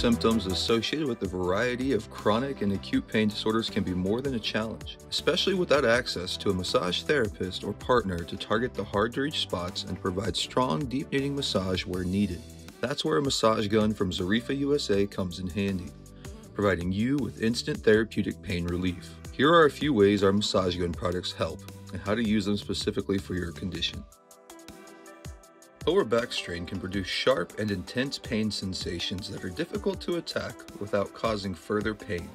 symptoms associated with a variety of chronic and acute pain disorders can be more than a challenge, especially without access to a massage therapist or partner to target the hard-to-reach spots and provide strong, deep-knitting massage where needed. That's where a massage gun from Zarifa USA comes in handy, providing you with instant therapeutic pain relief. Here are a few ways our massage gun products help and how to use them specifically for your condition. Lower back strain can produce sharp and intense pain sensations that are difficult to attack without causing further pain.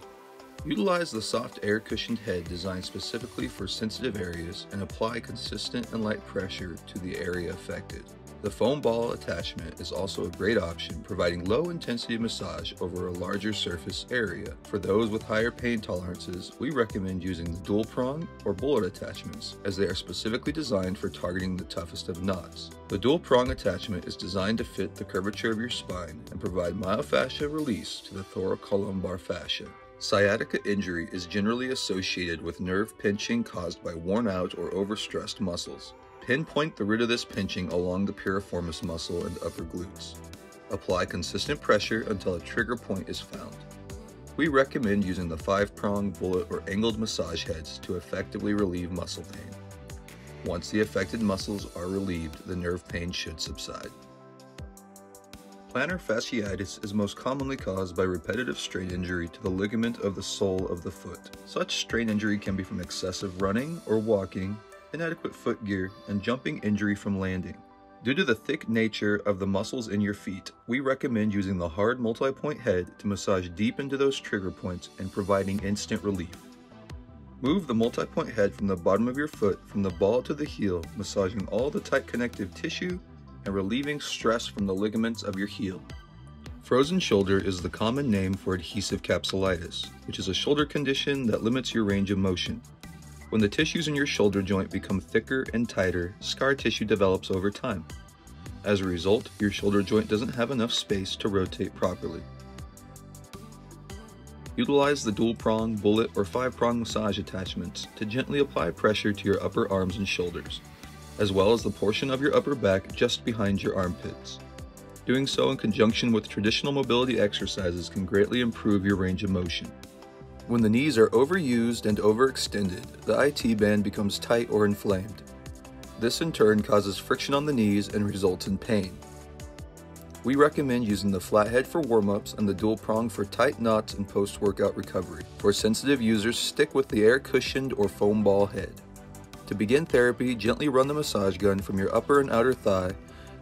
Utilize the soft air cushioned head designed specifically for sensitive areas and apply consistent and light pressure to the area affected. The foam ball attachment is also a great option, providing low intensity massage over a larger surface area. For those with higher pain tolerances, we recommend using the dual prong or bullet attachments, as they are specifically designed for targeting the toughest of knots. The dual prong attachment is designed to fit the curvature of your spine and provide myofascial release to the thoracolumbar fascia. Sciatica injury is generally associated with nerve pinching caused by worn out or overstressed muscles. Pinpoint the root of this pinching along the piriformis muscle and upper glutes. Apply consistent pressure until a trigger point is found. We recommend using the 5-prong, bullet, or angled massage heads to effectively relieve muscle pain. Once the affected muscles are relieved, the nerve pain should subside. Plantar fasciitis is most commonly caused by repetitive strain injury to the ligament of the sole of the foot. Such strain injury can be from excessive running or walking, inadequate foot gear, and jumping injury from landing. Due to the thick nature of the muscles in your feet, we recommend using the hard multi-point head to massage deep into those trigger points and providing instant relief. Move the multi-point head from the bottom of your foot from the ball to the heel, massaging all the tight connective tissue and relieving stress from the ligaments of your heel. Frozen shoulder is the common name for adhesive capsulitis, which is a shoulder condition that limits your range of motion. When the tissues in your shoulder joint become thicker and tighter, scar tissue develops over time. As a result, your shoulder joint doesn't have enough space to rotate properly. Utilize the dual prong, bullet, or 5-prong massage attachments to gently apply pressure to your upper arms and shoulders, as well as the portion of your upper back just behind your armpits. Doing so in conjunction with traditional mobility exercises can greatly improve your range of motion. When the knees are overused and overextended, the IT band becomes tight or inflamed. This in turn causes friction on the knees and results in pain. We recommend using the flathead for warm-ups and the dual prong for tight knots and post-workout recovery. For sensitive users, stick with the air-cushioned or foam ball head. To begin therapy, gently run the massage gun from your upper and outer thigh,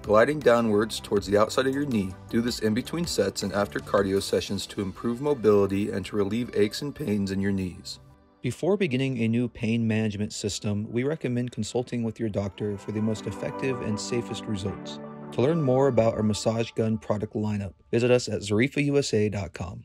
gliding downwards towards the outside of your knee. Do this in between sets and after cardio sessions to improve mobility and to relieve aches and pains in your knees. Before beginning a new pain management system, we recommend consulting with your doctor for the most effective and safest results. To learn more about our massage gun product lineup, visit us at zarifausa.com.